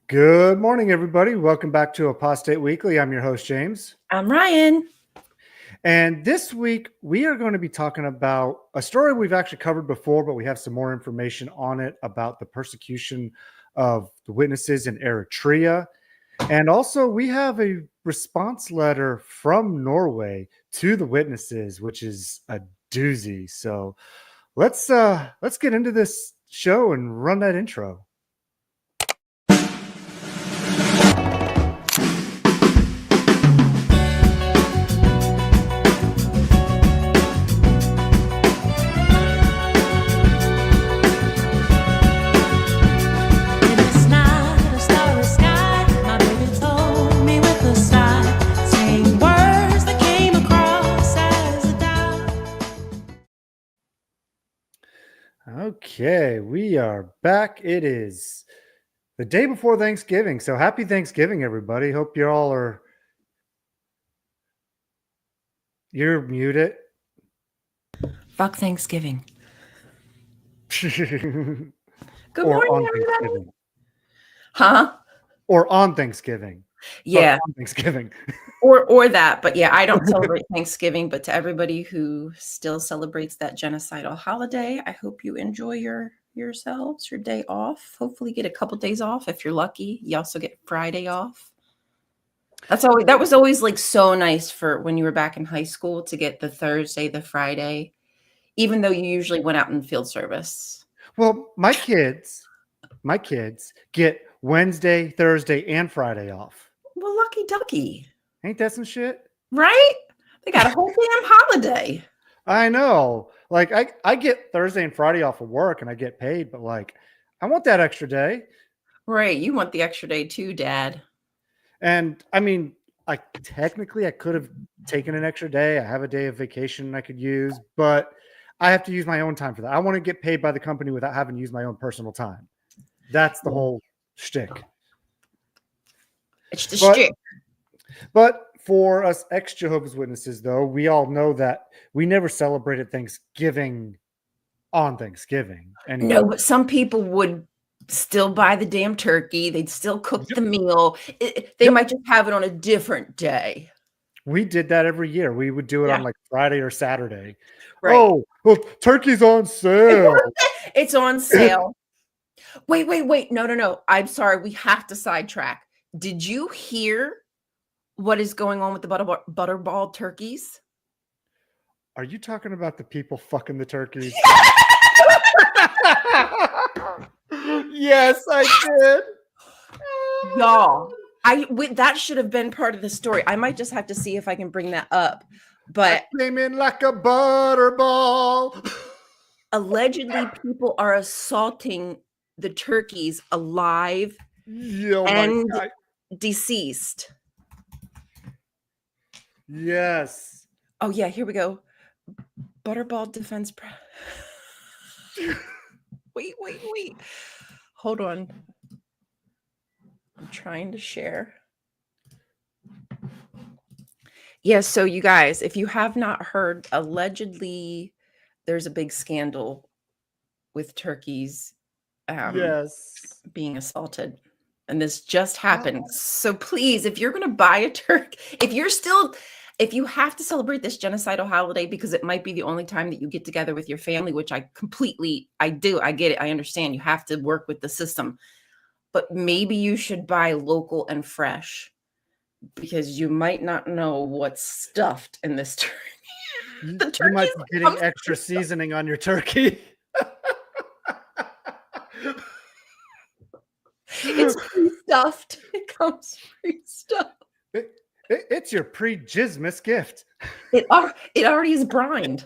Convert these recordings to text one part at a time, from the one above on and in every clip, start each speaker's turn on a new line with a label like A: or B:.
A: Good morning, everybody. Welcome back to Apostate Weekly. I'm your host, James.
B: I'm Ryan.
A: And this week, we are going to be talking about a story we've actually covered before, but we have some more information on it about the persecution of the witnesses in Eritrea. And also, we have a response letter from Norway to the witnesses, which is a doozy. So let's get into this show and run that intro. Okay, we are back. It is the day before Thanksgiving. So happy Thanksgiving, everybody. Hope you all are. You're muted.
B: Fuck Thanksgiving.
A: Good
B: morning, everybody.
A: Or on Thanksgiving.
B: Yeah.
A: On Thanksgiving.
B: or that. But yeah, I don't celebrate Thanksgiving. But to everybody who still celebrates that genocidal holiday, I hope you enjoy yourselves, your day off. Hopefully get a couple days off if you're lucky. You also get Friday off. That was always like so nice for when you were back in high school to get the Thursday, the Friday, even though you usually went out in field service.
A: Well, my kids get Wednesday, Thursday, and Friday off.
B: Well, lucky ducky.
A: Ain't that some shit?
B: Right? They got a whole damn holiday.
A: I know. Like I get Thursday and Friday off of work and I get paid, but like I want that extra day.
B: Right. You want the extra day too, Dad.
A: And I mean, I could have taken an extra day. I have a day of vacation I could use, but I have to use my own time for that. I want to get paid by the company without having to use my own personal time. That's the whole shtick.
B: It's the shtick.
A: But for us ex-Jehovah's Witnesses, though, we all know that we never celebrated Thanksgiving on Thanksgiving.
B: Anyway. No, but some people would still buy the damn turkey. They'd still cook the meal. They might just have it on a different day.
A: We did that every year. We would do it on like Friday or Saturday.
B: Right.
A: Oh, well, turkey's on sale.
B: It's on sale. Wait. No. I'm sorry. We have to sidetrack. Did you hear what is going on with the butterball turkeys?
A: Are you talking about the people fucking the turkeys? Yes, I did.
B: Y'all, that should have been part of the story. I might just have to see if I can bring that up. But
A: I came in like a butterball.
B: Allegedly, people are assaulting the turkeys alive and deceased.
A: Yes.
B: Oh yeah, here we go. Butterball defense. Wait. Hold on. I'm trying to share. Yes, so you guys, if you have not heard, allegedly there's a big scandal with turkeys being assaulted. And this just happened. Oh. So please, if you're going to buy a turkey, if you have to celebrate this genocidal holiday because it might be the only time that you get together with your family, which I do. I get it. I understand. You have to work with the system. But maybe you should buy local and fresh because you might not know what's stuffed in this turkey.
A: You might be getting extra seasoning on your turkey.
B: It's pre-stuffed. It comes pre-stuffed.
A: It's your pre-Jismus gift.
B: It already is brined.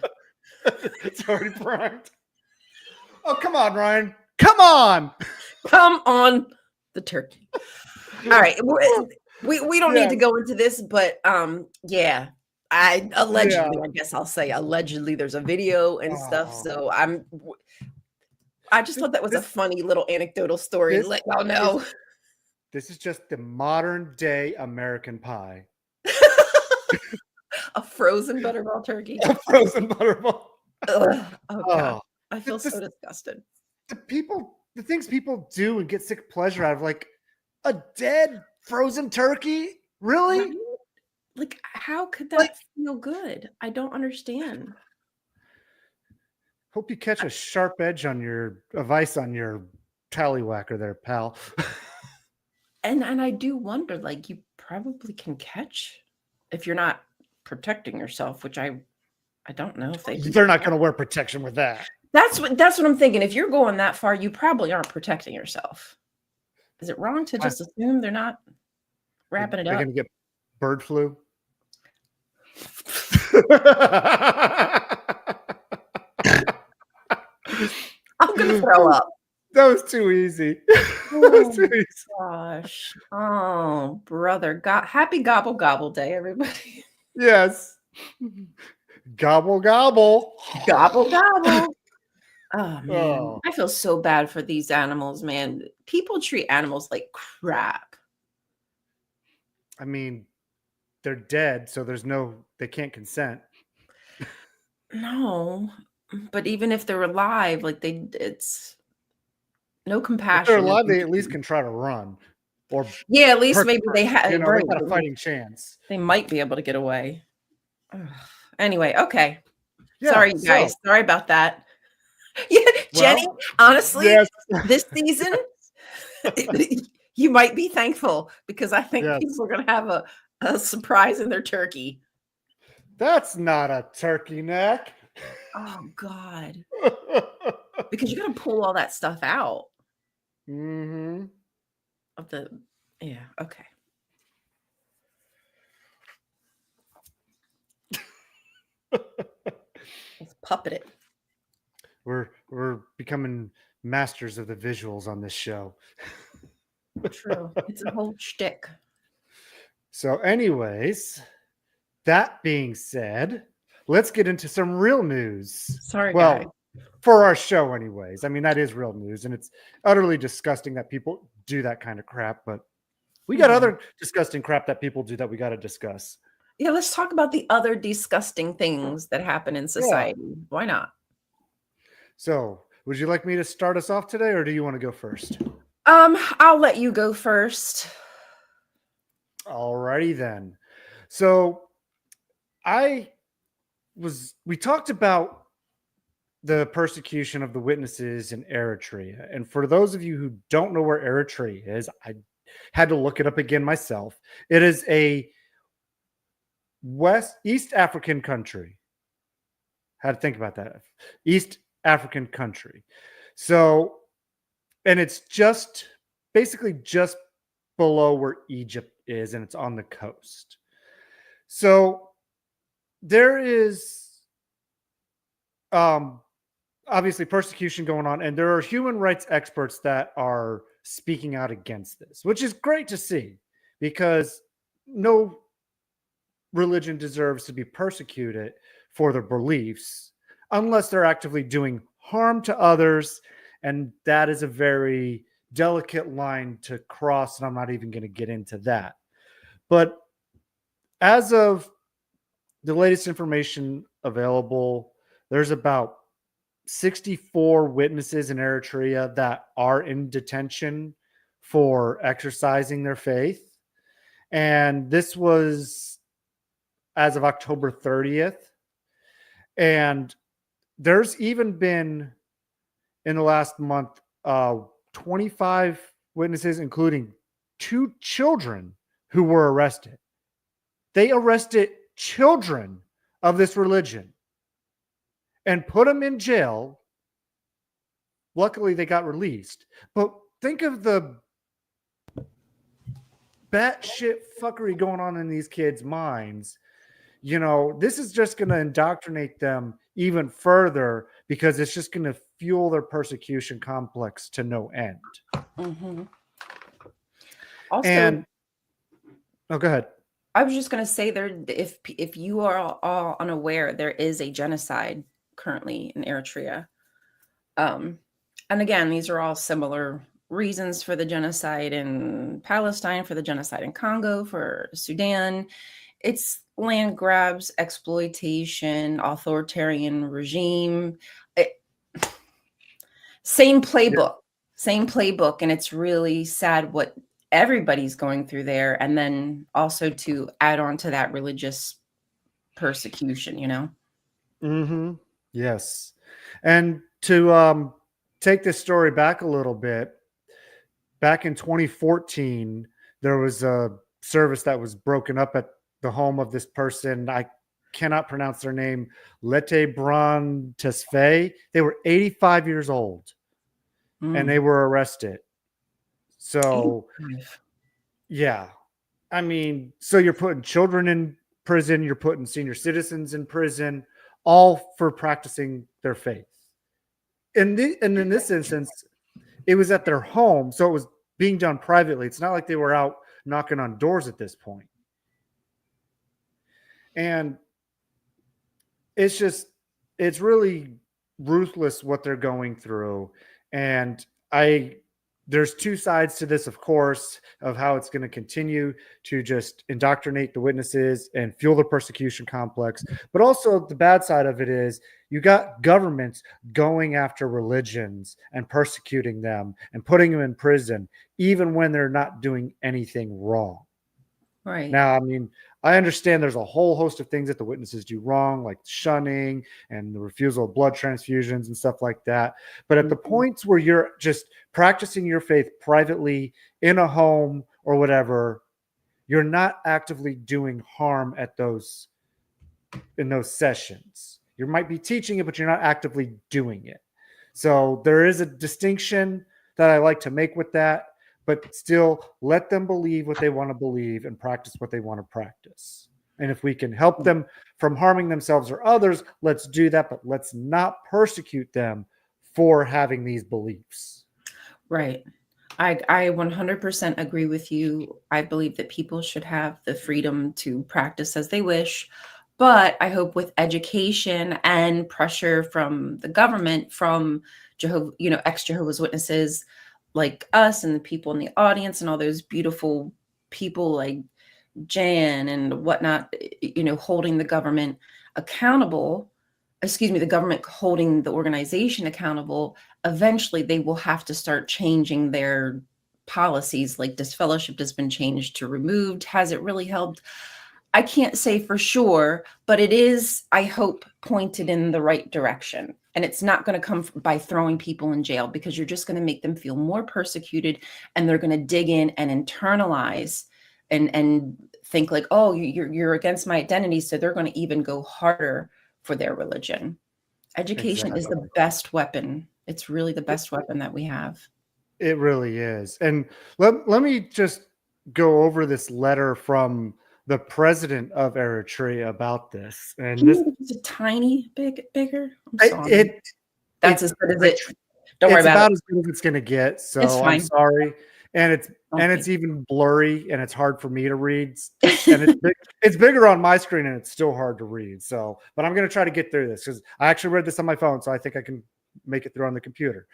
A: It's already brined. Oh, come on, Ryan. Come on.
B: Come on, the turkey. All right. We don't need to go into this, but yeah. I guess I'll say allegedly there's a video and stuff. So I just thought that was a funny little anecdotal story to let y'all know.
A: This is just the modern day American pie.
B: A frozen butterball turkey.
A: A frozen butterball.
B: Oh God. I feel so disgusted.
A: The things people do and get sick pleasure out of, like A dead frozen turkey? Really?
B: Right? Like, how could
A: Like,
B: that feel good? I don't understand.
A: hope you catch a sharp edge on your vice on your tallywhacker there, pal.
B: And I do wonder, like, you probably can catch if you're not protecting yourself, which I don't know if they do.
A: They're not going to wear protection with that.
B: That's what I'm thinking. If you're going that far, you probably aren't protecting yourself. Is it wrong to just assume they're not wrapping it
A: They're
B: up?
A: going to get bird flu.
B: I'm gonna throw up.
A: That was too easy.
B: Oh my gosh. Oh, brother. Happy gobble gobble day, everybody.
A: Yes. Gobble gobble.
B: Gobble gobble. Oh man.
A: Oh,
B: I feel so bad for these animals, man. People treat animals like crap.
A: I mean, they're dead, so they can't consent.
B: No. But even if they're alive, like it's no
A: If they're
B: compassion.
A: alive, they at least can try to run. Or
B: Yeah, at least
A: hurt
B: maybe
A: the
B: they
A: person.
B: have right.
A: They got a fighting chance.
B: They might be able to get away. Ugh. Anyway, okay.
A: Yeah,
B: Sorry, you guys. Sorry about that. Yeah, Jenny,
A: well,
B: honestly,
A: yes.
B: this season, you might be thankful because I think
A: Yes.
B: people are going to have a surprise in their turkey.
A: That's not a turkey neck.
B: Oh, God. Because you're going to pull all that stuff out
A: Mm-hmm.
B: of the, yeah, okay. Let's puppet it.
A: We're becoming masters of the visuals on this show.
B: True. It's a whole shtick.
A: So, anyways, that being said, let's get into some real news.
B: Sorry,
A: well,
B: guys.
A: For our show, anyways. I mean, that is real news, and it's utterly disgusting that people do that kind of crap. But we got other disgusting crap that people do that we got to discuss.
B: Yeah, let's talk about the other disgusting things that happen in society. Yeah. Why not?
A: So, would you like me to start us off today, or do you want to go first?
B: I'll let you go first.
A: Alrighty then. So, we talked about the persecution of the witnesses in Eritrea. And for those of you who don't know where Eritrea is, I had to look it up again myself. It is a East African country. Had to think about that. East African country. So, and it's basically just below where Egypt is, and it's on the coast. So there is obviously persecution going on, and there are human rights experts that are speaking out against this, which is great to see, because no religion deserves to be persecuted for their beliefs unless they're actively doing harm to others, and that is a very delicate line to cross, and I'm not even going to get into that. But as of the latest information available, there's about 64 witnesses in Eritrea that are in detention for exercising their faith. And this was as of October 30th. And there's even been, in the last month, 25 witnesses, including 2 children who were arrested. They arrested children of this religion and put them in jail. Luckily, they got released. But think of the batshit fuckery going on in these kids' minds. You know, this is just going to indoctrinate them even further, because it's just going to fuel their persecution complex to no end.
B: Mm-hmm.
A: Also, go ahead.
B: I was just going to say, there, if you are all unaware, there is a genocide currently in Eritrea. And again, these are all similar reasons for the genocide in Palestine, for the genocide in Congo, for Sudan. It's land grabs, exploitation, authoritarian regime. Same playbook. And it's really sad what everybody's going through there, and then also to add on to that religious persecution, you know.
A: Mm-hmm. Yes. And to take this story back a little bit, back in 2014, there was a service that was broken up at the home of this person. I cannot pronounce their name. Lete Bron Tesfaye. They were 85 years old and they
B: Mm.
A: were arrested. So,
B: 85.
A: yeah. I mean, so you're putting children in prison, you're putting senior citizens in prison, all for practicing their faith. And in this instance, it was at their home, so it was being done privately. It's not like they were out knocking on doors at this point. And it's really ruthless what they're going through. And there's two sides to this, of course, of how it's going to continue to just indoctrinate the witnesses and fuel the persecution complex. But also the bad side of it is you got governments going after religions and persecuting them and putting them in prison, even when they're not doing anything wrong.
B: Right.
A: Now, I mean, I understand there's a whole host of things that the witnesses do wrong, like shunning and the refusal of blood transfusions and stuff like that. But at the points where you're just practicing your faith privately in a home or whatever, you're not actively doing harm in those sessions. You might be teaching it, but you're not actively doing it. So there is a distinction that I like to make with that, but still let them believe what they want to believe and practice what they want to practice. And if we can help them from harming themselves or others, let's do that, but let's not persecute them for having these beliefs.
B: Right. I 100% agree with you. I believe that people should have the freedom to practice as they wish, but I hope with education and pressure from the government, from ex-Jehovah's Witnesses like us and the people in the audience and all those beautiful people like Jan and whatnot, holding the government accountable, the government holding the organization accountable, eventually they will have to start changing their policies. Like disfellowship has been changed to removed. Has it really helped? I can't say for sure, but it is, I hope, pointed in the right direction. And it's not going to come by throwing people in jail, because you're just going to make them feel more persecuted, and they're going to dig in and internalize and think like, oh, you're against my identity. So they're going to even go harder for their religion. Education is the best weapon. It's really the best weapon that we have.
A: It really is. And let me just go over this letter from the president of Eritrea about this. And this
B: is a tiny bigger. I'm sorry. That's as good as it.
A: Don't worry about it. It's about as good as it's going to get. So
B: it's fine.
A: I'm sorry. And it's even blurry and it's hard for me to read. And it's bigger on my screen and it's still hard to read. So, but I'm going to try to get through this because I actually read this on my phone. So I think I can make it through on the computer.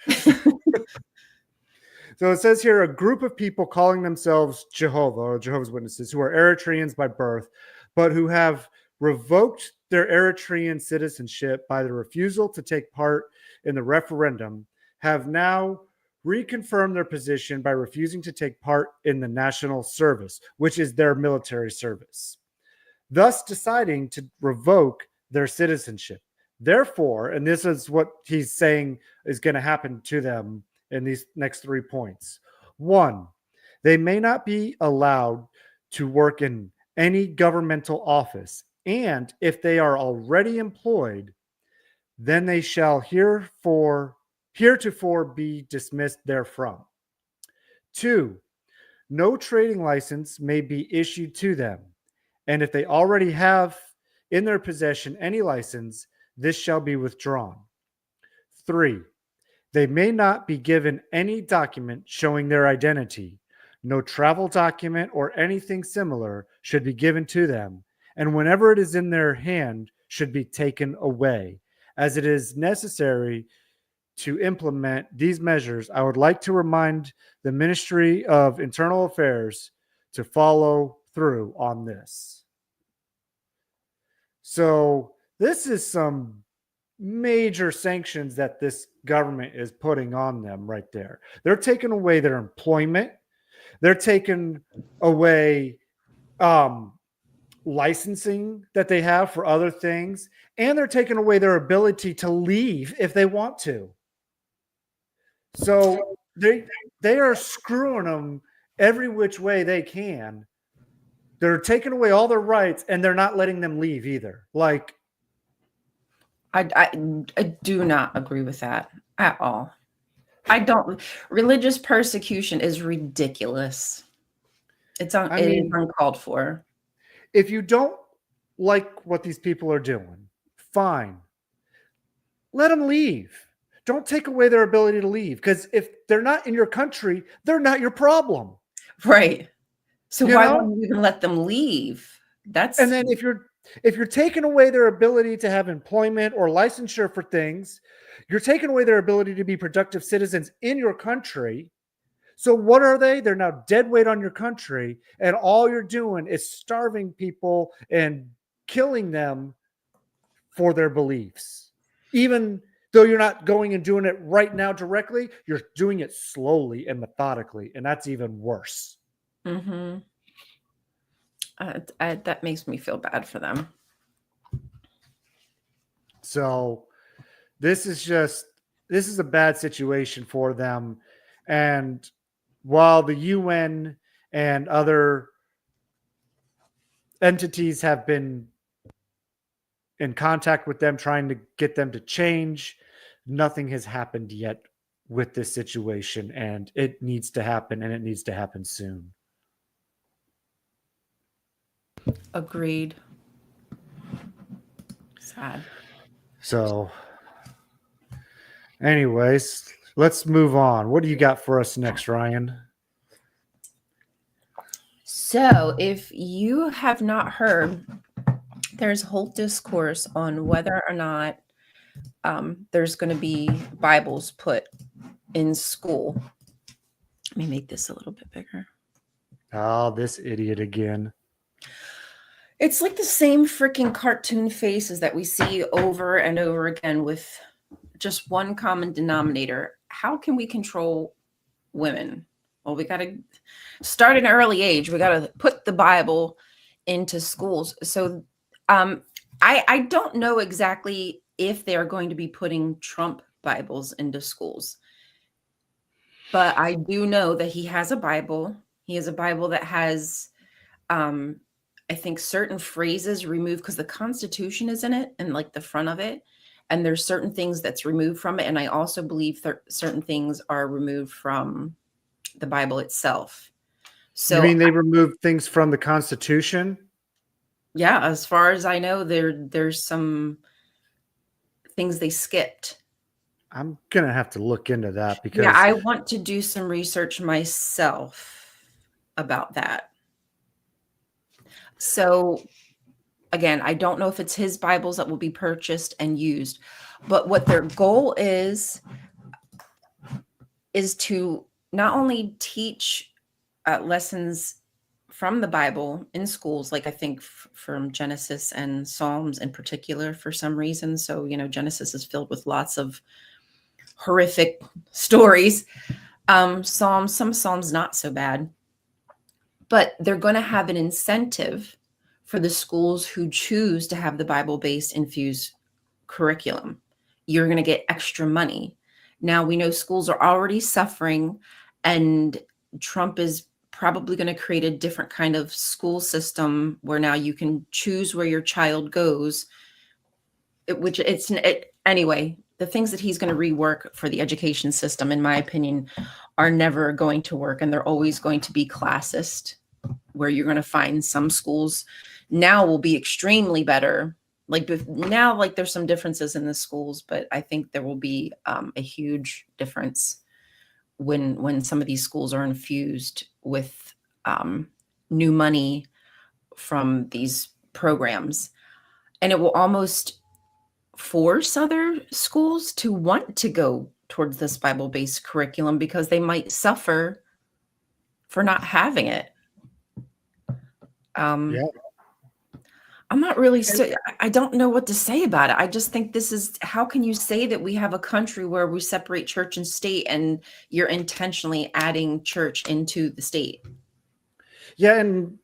A: So it says here, a group of people calling themselves Jehovah's Witnesses, who are Eritreans by birth, but who have revoked their Eritrean citizenship by the refusal to take part in the referendum, have now reconfirmed their position by refusing to take part in the national service, which is their military service, thus deciding to revoke their citizenship. Therefore, and this is what he's saying is going to happen to them in these next 3 points. 1, they may not be allowed to work in any governmental office, and if they are already employed, then they shall heretofore be dismissed therefrom. 2, no trading license may be issued to them, and if they already have in their possession any license, this shall be withdrawn. 3, they may not be given any document showing their identity. No travel document or anything similar should be given to them, and whenever it is in their hand should be taken away. As it is necessary to implement these measures, I would like to remind the Ministry of Internal Affairs to follow through on this. So this is some major sanctions that this government is putting on them right there. They're taking away their employment. They're taking away licensing that they have for other things, and they're taking away their ability to leave if they want to. So they are screwing them every which way they can. They're taking away all their rights, and they're not letting them leave either. Like,
B: I do not agree with that at all. I don't. Religious persecution is ridiculous. It is uncalled for.
A: If you don't like what these people are doing, fine. Let them leave. Don't take away their ability to leave, because if they're not in your country, they're not your problem.
B: Right. So why won't you even let them leave?
A: And then if you're taking away their ability to have employment or licensure for things, you're taking away their ability to be productive citizens in your country. So what are they? They're now dead weight on your country, and all you're doing is starving people and killing them for their beliefs. Even though you're not going and doing it right now directly, you're doing it slowly and methodically, and that's even worse.
B: Mm-hmm. That makes me feel bad for them.
A: So this is a bad situation for them. And while the UN and other entities have been in contact with them, trying to get them to change, nothing has happened yet with this situation, and it needs to happen, and it needs to happen soon.
B: Agreed. Sad.
A: So anyways, let's move on. What do you got for us next, Ryan?
B: So if you have not heard, there's a whole discourse on whether or not there's going to be Bibles put in school. Let me make this a little bit bigger.
A: Oh, this idiot again.
B: It's like the same freaking cartoon faces that we see over and over again with just one common denominator. How can we control women? Well, we got to start at an early age. We got to put the Bible into schools. So I don't know exactly if they're going to be putting Trump Bibles into schools. But I do know that he has a Bible. He has a Bible that has, I think, certain phrases removed because the Constitution is in it and like the front of it. And there's certain things that's removed from it. And I also believe certain things are removed from the Bible itself. So
A: you mean they removed things from the Constitution?
B: Yeah, as far as I know, there's some things they skipped.
A: I'm gonna have to look into that because
B: Yeah, I want to do some research myself about that. So again, I don't know if it's his Bibles that will be purchased and used, but what their goal is to not only teach lessons from the Bible in schools, like I think from Genesis and Psalms in particular for some reason. So, Genesis is filled with lots of horrific stories. Some Psalms not so bad. But they're going to have an incentive for the schools who choose to have the Bible-based infused curriculum. You're going to get extra money. Now, we know schools are already suffering, and Trump is probably going to create a different kind of school system where now you can choose where your child goes, anyway, the things that he's going to rework for the education system, in my opinion, are never going to work. And they're always going to be classist, where you're going to find some schools now will be extremely better. Like now, like there's some differences in the schools, but I think there will be a huge difference when some of these schools are infused with new money from these programs. And it will almost force other schools to want to go towards this Bible-based curriculum because they might suffer for not having it.
A: Yeah.
B: I'm not really I don't know what to say about it. I just think this is, how can you say that we have a country where we separate church and state and you're intentionally adding church into the state?
A: Yeah, and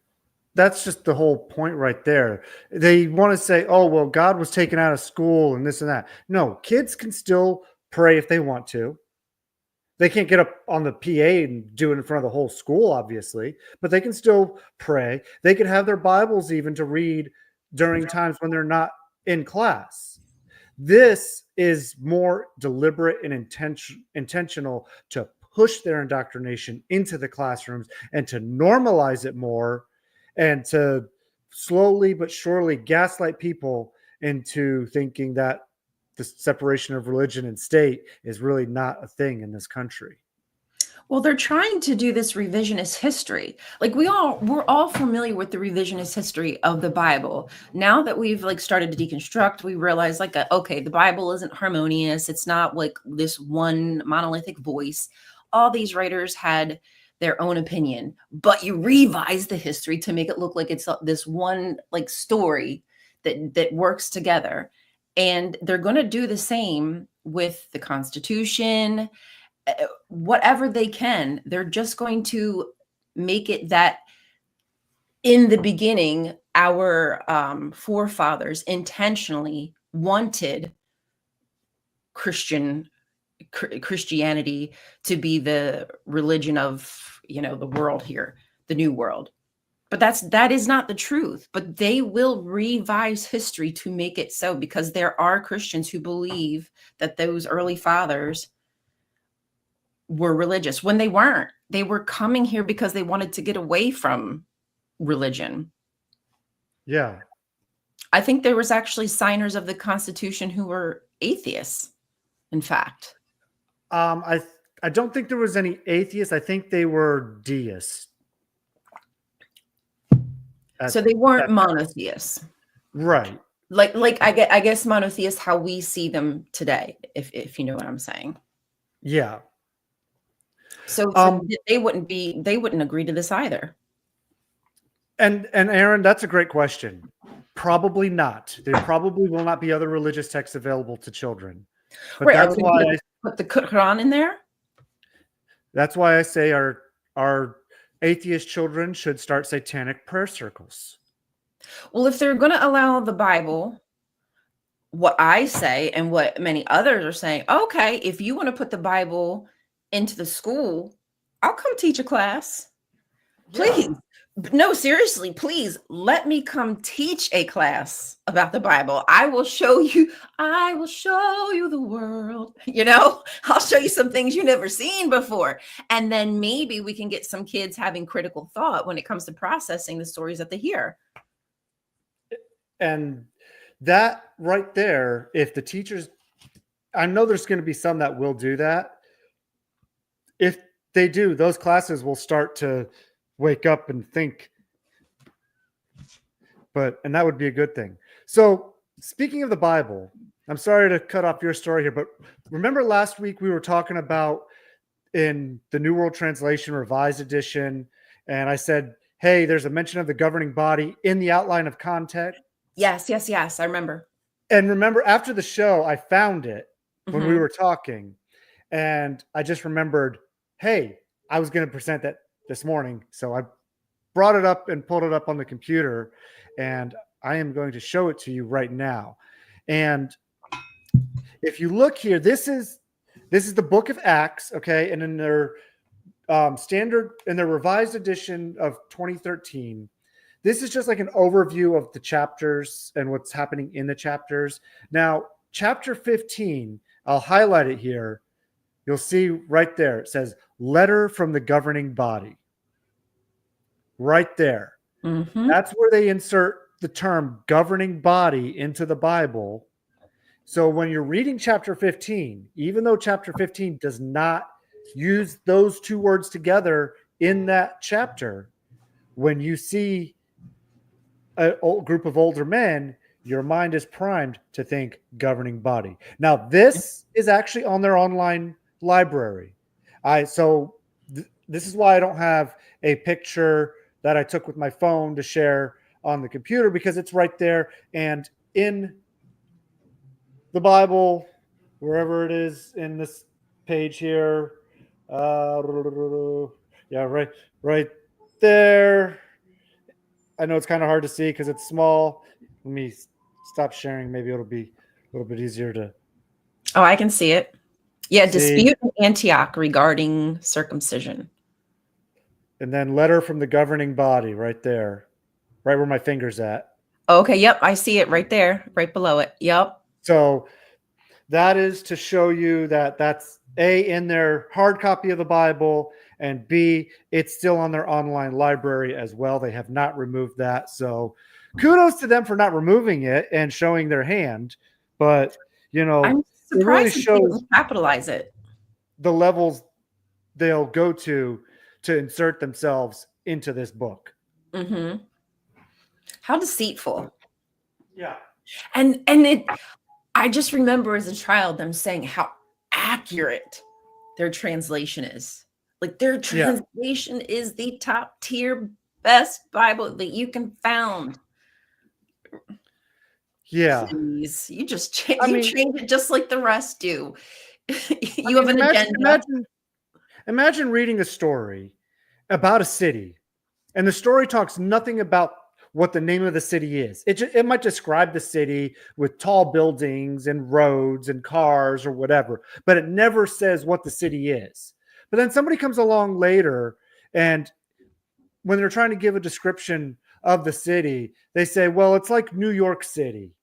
A: that's just the whole point right there. They want to say, oh, well, God was taken out of school and this and that. No, kids can still pray if they want to. They can't get up on the PA and do it in front of the whole school, obviously, but they can still pray. They could have their Bibles even to read during times when they're not in class. This is more deliberate and intentional to push their indoctrination into the classrooms and to normalize it more and to slowly but surely gaslight people into thinking that the separation of religion and state is really not a thing in this country.
B: Well, they're trying to do this revisionist history. Like we're all familiar with the revisionist history of the Bible. Now that we've like started to deconstruct, we realize like, okay, the Bible isn't harmonious. It's not like this one monolithic voice. All these writers had their own opinion, but you revise the history to make it look like it's this one like story that works together. And they're going to do the same with the Constitution, whatever they can. They're just going to make it that in the beginning, our forefathers intentionally wanted Christianity to be the religion of, the world here, the new world. But that is not the truth. But they will revise history to make it so, because there are Christians who believe that those early fathers were religious when they weren't. They were coming here because they wanted to get away from religion.
A: Yeah.
B: I think there was actually signers of the Constitution who were atheists, in fact.
A: I don't think there was any atheists. I think they were deists.
B: So they weren't monotheists.
A: Right.
B: Like I guess monotheists how we see them today, if you know what I'm saying.
A: Yeah.
B: So they wouldn't agree to this either.
A: And Aaron, that's a great question. Probably not. There probably will not be other religious texts available to children. But
B: right,
A: that's why I
B: put the Quran in there.
A: That's why I say our atheist children should start satanic prayer circles.
B: Well, if they're going to allow the Bible, what I say and what many others are saying, okay, if you want to put the Bible into the school, I'll come teach a class. Please. Yeah. No, seriously, please let me come teach a class about the Bible. I will show you the world. I'll show you some things you've never seen before. And then maybe we can get some kids having critical thought when it comes to processing the stories that they hear.
A: And that right there, if the teachers, I know there's going to be some that will do that. If they do, those classes will start to wake up and think, and that would be a good thing. So speaking of the Bible, I'm sorry to cut off your story here, but remember last week we were talking about in the New World Translation Revised Edition, and I said, hey, there's a mention of the governing body in the outline of content.
B: Yes, I remember.
A: And remember, after the show, I found it when we were talking, and I just remembered, hey, I was going to present that this morning. So I brought it up and pulled it up on the computer, and I am going to show it to you right now. And if you look here, this is the book of Acts, okay? And in their in their revised edition of 2013, this is just like an overview of the chapters and what's happening in the chapters. Now, chapter 15, I'll highlight it here. You'll see right there, it says, letter from the governing body. Right there. Mm-hmm. That's where they insert the term governing body into the Bible. So when you're reading chapter 15, even though chapter 15 does not use those two words together in that chapter, when you see a group of older men, your mind is primed to think governing body. Now, this is actually on their online library. This is why I don't have a picture that I took with my phone to share on the computer because it's right there. And in the Bible, wherever it is in this page here, yeah, right there. I know it's kind of hard to see because it's small. Let me stop sharing. Maybe it'll be a little bit easier to
B: Oh, I can see it. Yeah,
A: see.
B: dispute in Antioch regarding circumcision.
A: And then letter from the governing body right there, right where my finger's at.
B: Okay, yep, I see it right there, right below it. Yep.
A: So that is to show you that that's A, in their hard copy of the Bible, and B, it's still on their online library as well. They have not removed that. So kudos to them for not removing it and showing their hand. But, you know,
B: I'm
A: it really
B: surprised that they
A: shows
B: didn't capitalize it.
A: the levels they'll go to insert themselves into this book.
B: Mm-hmm. How deceitful.
A: Yeah.
B: And it, I just remember as a child them saying how accurate their translation is. Like their translation is the top tier best Bible that you can found.
A: Yeah.
B: Please, you just
A: I
B: you
A: mean,
B: change it just like the rest do. You
A: I
B: have
A: mean,
B: an agenda.
A: imagine reading a story about a city, and the story talks nothing about what the name of the city is. It might describe the city with tall buildings and roads and cars or whatever, but it never says what the city is. But then somebody comes along later, and when they're trying to give a description of the city, they say, well, it's like New York City.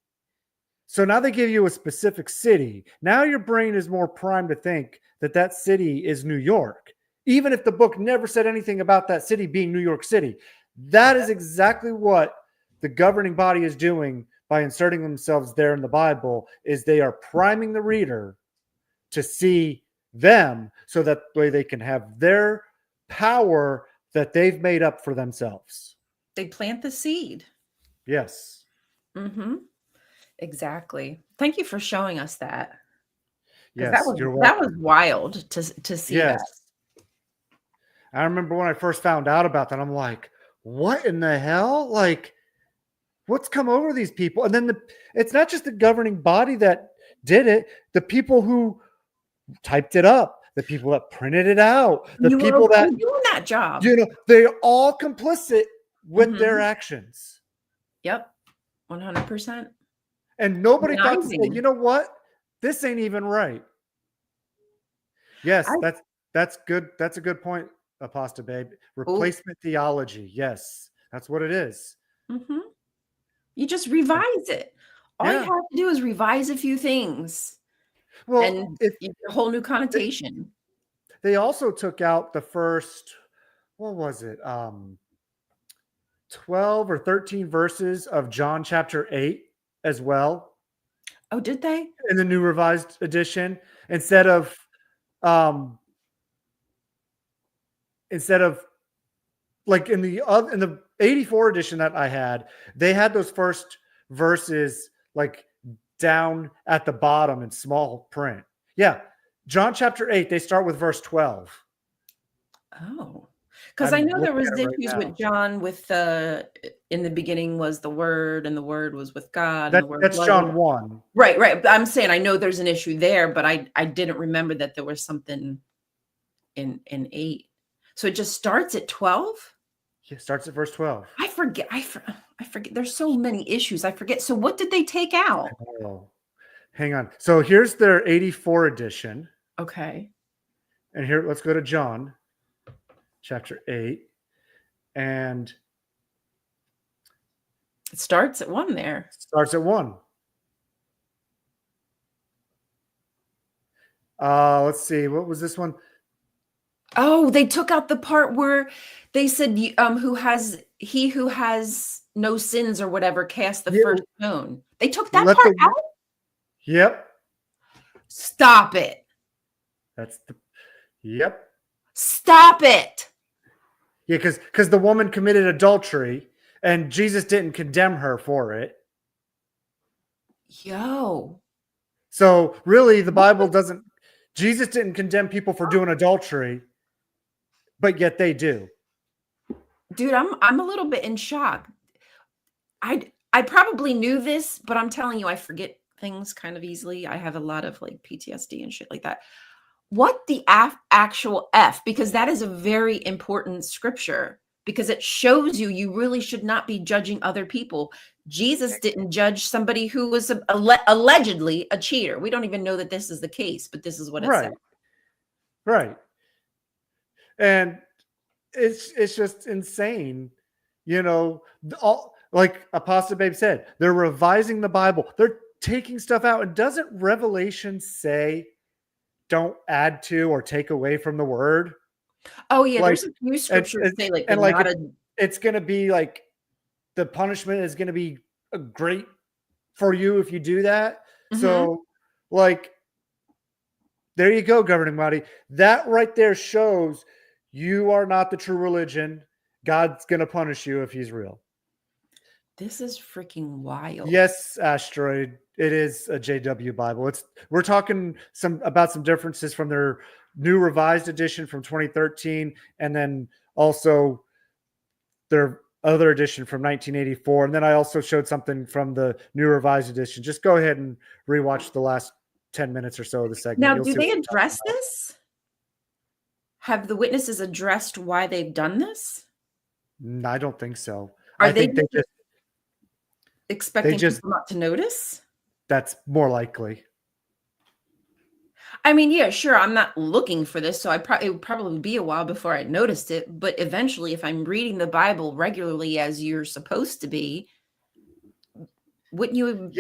A: So now they give you a specific city. Now your brain is more primed to think that that city is New York, even if the book never said anything about that city being New York City. That is exactly what the governing body is doing by inserting themselves there in the Bible, is they are priming the reader to see them so that way they can have their power that they've made up for themselves.
B: They plant the seed.
A: Yes.
B: Mm-hmm. Exactly. Thank you for showing us that. Because
A: Yes, you're
B: that
A: welcome.
B: was wild to see
A: Yes.
B: that.
A: I remember when I first found out about that, I'm like, what in the hell? Like, what's come over these people? And then it's not just the governing body that did it, the people who typed it up, the people that printed it out, the
B: You were
A: people that,
B: doing that job.
A: they're all complicit with
B: Mhm.
A: their actions.
B: Yep. 100%.
A: And nobody thought to say,
B: Conniving.
A: you know what? This ain't even right. Yes, that's good. That's a good point, Aposta Babe. Replacement theology. Yes, that's what it is.
B: Mm-hmm. You just revise it. All you
A: Yeah.
B: have to do is revise a few things,
A: Well,
B: and
A: if
B: you get a whole new connotation.
A: they also took out the first, what was it? 12 or 13 verses of John chapter 8 as well
B: Oh, did they?
A: in the new revised edition instead of um instead of like in the 84 edition that I had, they had those first verses like down at the bottom in small print. Yeah. John chapter 8, they start with verse 12.
B: Oh, because I
A: I'm
B: know there
A: looking
B: was
A: at it right
B: issues
A: now.
B: with John with the in the beginning was the Word, and the Word was with God, and the Word
A: That's
B: wasn't.
A: John 1.
B: Right. I'm saying I know there's an issue there, but I didn't remember that there was something in 8. So it just starts at 12?
A: Yeah, starts at verse 12.
B: I forget. I forget. There's so many issues. I forget. So what did they take out?
A: Oh, hang on. So here's their 84 edition.
B: Okay.
A: And here, let's go to John chapter 8. And
B: It starts at 1 there.
A: starts at 1. Let's see. What was this one?
B: Oh, they took out the part where they said he who has no sins or whatever cast the
A: Yeah,
B: first stone. They took that
A: let
B: part
A: the
B: out?
A: Yep.
B: Stop it.
A: That's the Yep.
B: Stop it.
A: Yeah, because the woman committed adultery and Jesus didn't condemn her for it.
B: Yo.
A: So really the Bible doesn't Jesus didn't condemn people for doing adultery, but yet they do.
B: Dude, I'm a little bit in shock. I probably knew this, but I'm telling you, I forget things kind of easily. I have a lot of like PTSD and shit like that. What the actual F? Because that is a very important scripture because it shows you really should not be judging other people. Jesus didn't judge somebody who was allegedly a cheater. We don't even know that this is the case, but this is what it said.
A: Right. And it's just insane. All like Apostle Babe said, they're revising the Bible. They're taking stuff out. And doesn't Revelation say don't add to or take away from the word?
B: Oh yeah,
A: Like,
B: there's a few scriptures say like
A: and like
B: not
A: it's going to be like the punishment is going to be great for you if you do that. So like, there you go, governing body. That right there shows you are not the true religion. God's going to punish you if he's real.
B: This is freaking wild.
A: Yes, Asteroid. It is a JW Bible. We're talking about some differences from their new revised edition from 2013, and then also their other edition from 1984. And then I also showed something from the new revised edition. Just go ahead and rewatch the last 10 minutes or so of the segment.
B: Now, do they address this? Have the witnesses addressed why they've done this?
A: I don't think so.
B: Are
A: I think they just
B: expecting people not to notice?
A: That's more likely.
B: I mean, yeah, sure. I'm not looking for this, so it would probably be a while before I noticed it. But eventually, if I'm reading the Bible regularly as you're supposed to be, wouldn't you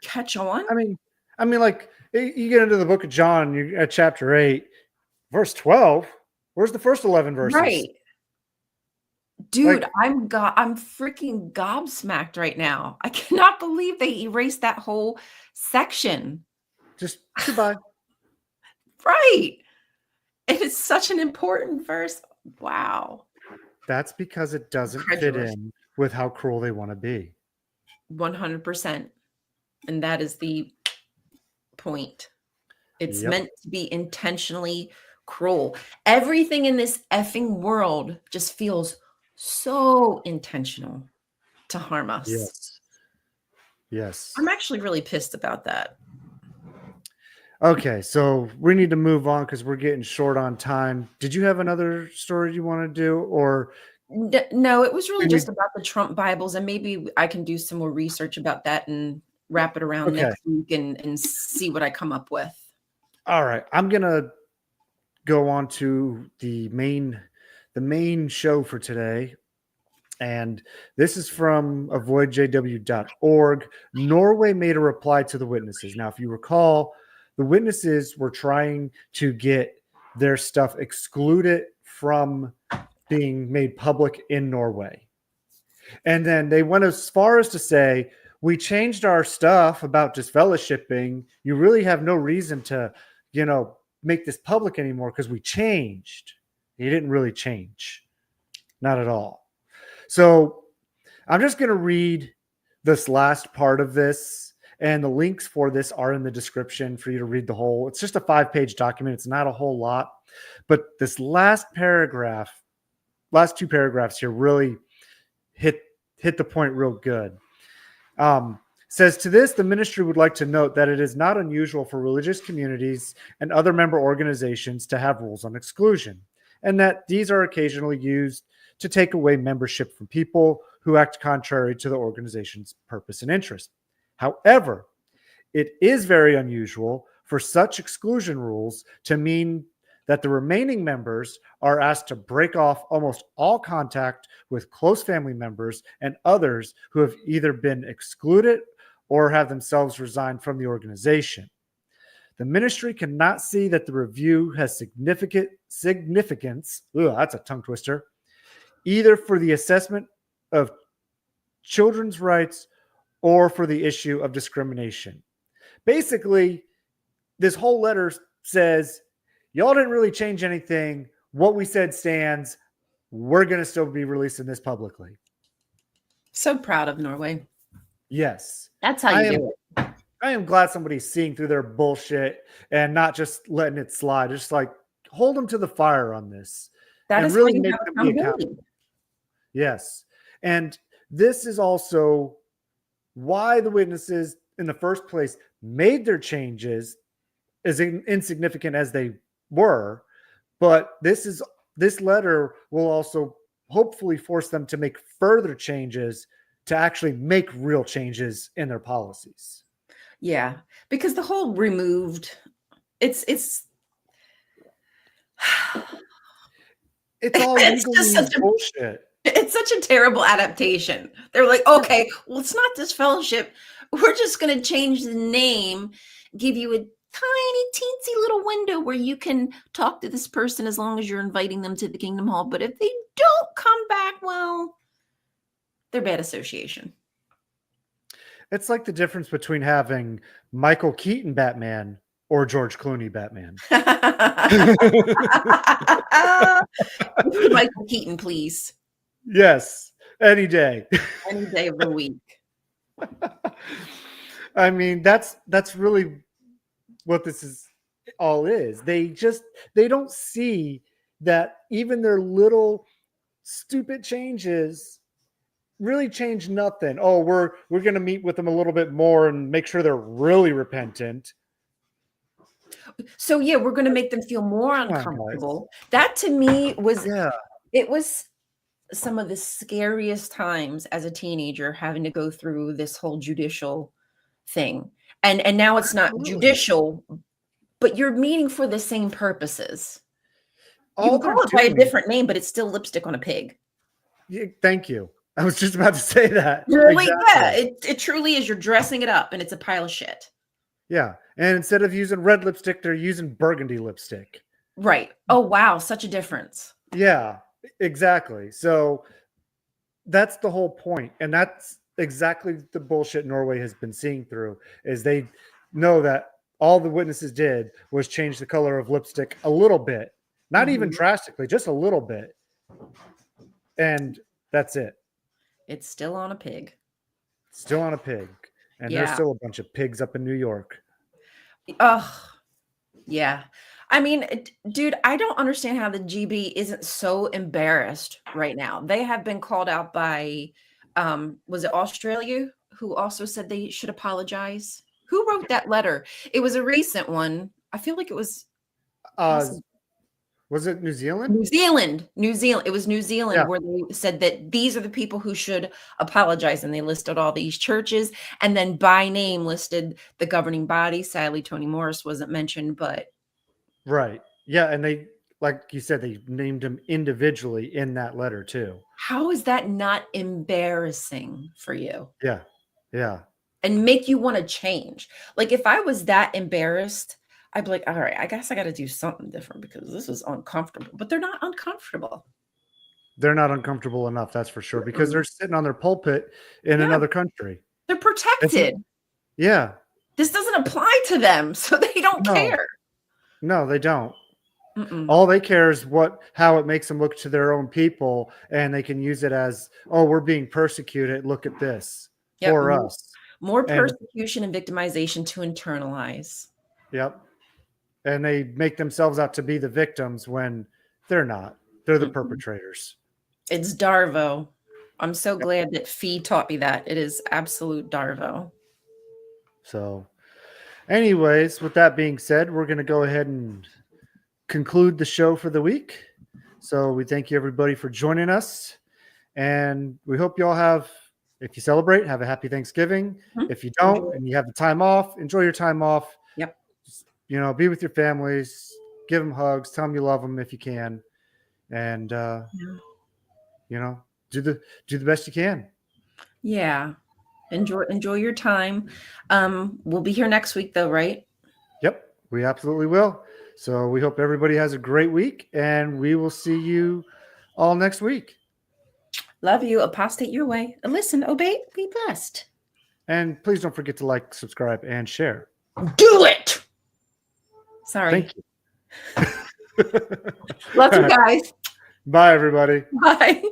B: catch on?
A: I mean, like you get into the book of John, you're at chapter 8, verse 12. Where's the first 11 verses?
B: Right. Dude, like, I'm freaking gobsmacked right now. I cannot believe they erased that whole section.
A: Just goodbye.
B: Right. And it's such an important verse. Wow.
A: That's because it doesn't fit in with how cruel they want to be.
B: 100%. And that is the point. It's meant to be intentionally cruel. Everything in this effing world just feels so intentional to harm us.
A: Yes.
B: I'm actually really pissed about that.
A: Okay, so we need to move on because we're getting short on time. Did you have another story you want to do, or?
B: No, it was really just about the Trump Bibles, and maybe I can do some more research about that and wrap it around next week and see what I come up with.
A: All right, I'm gonna go on to the main show for today. And this is from avoidjw.org. Norway made a reply to the witnesses. Now, if you recall, the witnesses were trying to get their stuff excluded from being made public in Norway. And then they went as far as to say, we changed our stuff about disfellowshipping. You really have no reason to, make this public anymore because we changed. You didn't really change. Not at all. So I'm just going to read this last part of this, and the links for this are in the description for you to read the whole. It's just a 5-page document. It's not a whole lot, but this last two paragraphs here really hit the point real good. Says, to this, the ministry would like to note that it is not unusual for religious communities and other member organizations to have rules on exclusion, and that these are occasionally used to take away membership from people who act contrary to the organization's purpose and interest. However, it is very unusual for such exclusion rules to mean that the remaining members are asked to break off almost all contact with close family members and others who have either been excluded or have themselves resigned from the organization. The ministry cannot see that the review has significance. That's a tongue twister. Either for the assessment of children's rights or for the issue of discrimination. Basically, this whole letter says, y'all didn't really change anything. What we said stands. We're going to still be releasing this publicly.
B: So proud of Norway.
A: Yes.
B: That's how you do it.
A: I am glad somebody's seeing through their bullshit and not just letting it slide. Just like hold them to the fire on this.
B: That is
A: really
B: how you
A: make
B: have
A: them be accountable.
B: accountability.
A: Yes. And this is also why the witnesses in the first place made their changes, as insignificant as they were. But this letter will also hopefully force them to make further changes to actually make real changes in their policies.
B: Yeah, because the whole removed, it's
A: It's all
B: it's just
A: legally bullshit.
B: it's such a terrible adaptation. They're like, okay, well, it's not disfellowship. We're just going to change the name, give you a tiny, teensy little window where you can talk to this person as long as you're inviting them to the Kingdom Hall. But if they don't come back, well, they're bad association.
A: It's like the difference between having Michael Keaton Batman or George Clooney Batman.
B: Michael Keaton, please.
A: Yes, any day.
B: Any day of the week.
A: I mean, that's really what this is all is. They don't see that even their little stupid changes really change nothing. Oh, we're going to meet with them a little bit more and make sure they're really repentant.
B: So yeah, we're going to make them feel more uncomfortable. That to me was it was some of the scariest times as a teenager, having to go through this whole judicial thing. And now it's not judicial, but you're meeting for the same purposes. You can call it by a different name, but it's still lipstick on a pig.
A: Yeah, thank you. I was just about to say that.
B: Really? Exactly. Yeah, it truly is. You're dressing it up and it's a pile of shit.
A: Yeah. And instead of using red lipstick, they're using burgundy lipstick.
B: Right. Oh, wow. Such a difference.
A: Yeah, exactly. So that's the whole point. And that's exactly the bullshit Norway has been seeing through, is they know that all the witnesses did was change the color of lipstick a little bit, not even drastically, just a little bit. And that's it.
B: It's still on a pig.
A: Still on a pig. And there's still a bunch of pigs up in New York.
B: Oh, yeah. I mean, dude, I don't understand how the GB isn't so embarrassed right now. They have been called out by, was it Australia, who also said they should apologize? Who wrote that letter? It was a recent one. I feel like it was.
A: Was it New Zealand?
B: New Zealand. It was New Zealand where they said that these are the people who should apologize. And they listed all these churches and then by name listed the governing body. Sadly, Toni Morris wasn't mentioned, but.
A: Right. Yeah. And they, like you said, they named him individually in that letter too.
B: How is that not embarrassing for you?
A: Yeah. Yeah.
B: And make you want to change. Like if I was that embarrassed, I'd be like, all right, I guess I got to do something different because this is uncomfortable. But they're not uncomfortable.
A: They're not uncomfortable enough, that's for sure, because they're sitting on their pulpit in another country.
B: They're protected.
A: Yeah.
B: This doesn't apply to them, so they don't care.
A: No, they don't. All they care is how it makes them look to their own people, and they can use it as, oh, we're being persecuted. Look at this for us.
B: More persecution and victimization to internalize.
A: Yep. And they make themselves out to be the victims when they're not. They're the perpetrators.
B: It's Darvo. I'm so glad that Fee taught me that. It is absolute Darvo.
A: So anyways, with that being said, we're going to go ahead and conclude the show for the week. So we thank you everybody for joining us. And we hope you all have, if you celebrate, have a happy Thanksgiving. If you don't and you have the time off, enjoy your time off.
B: Yep.
A: You know, be with your families, give them hugs, tell them you love them if you can. And, you know, do the best you can.
B: Yeah. Enjoy your time. We'll be here next week though, right?
A: Yep, we absolutely will. So we hope everybody has a great week and we will see you all next week.
B: Love you. Apostate your way. Listen, obey, be blessed.
A: And please don't forget to like, subscribe, and share.
B: Do it. Sorry.
A: Thank you.
B: Love you guys.
A: Bye, everybody.
B: Bye.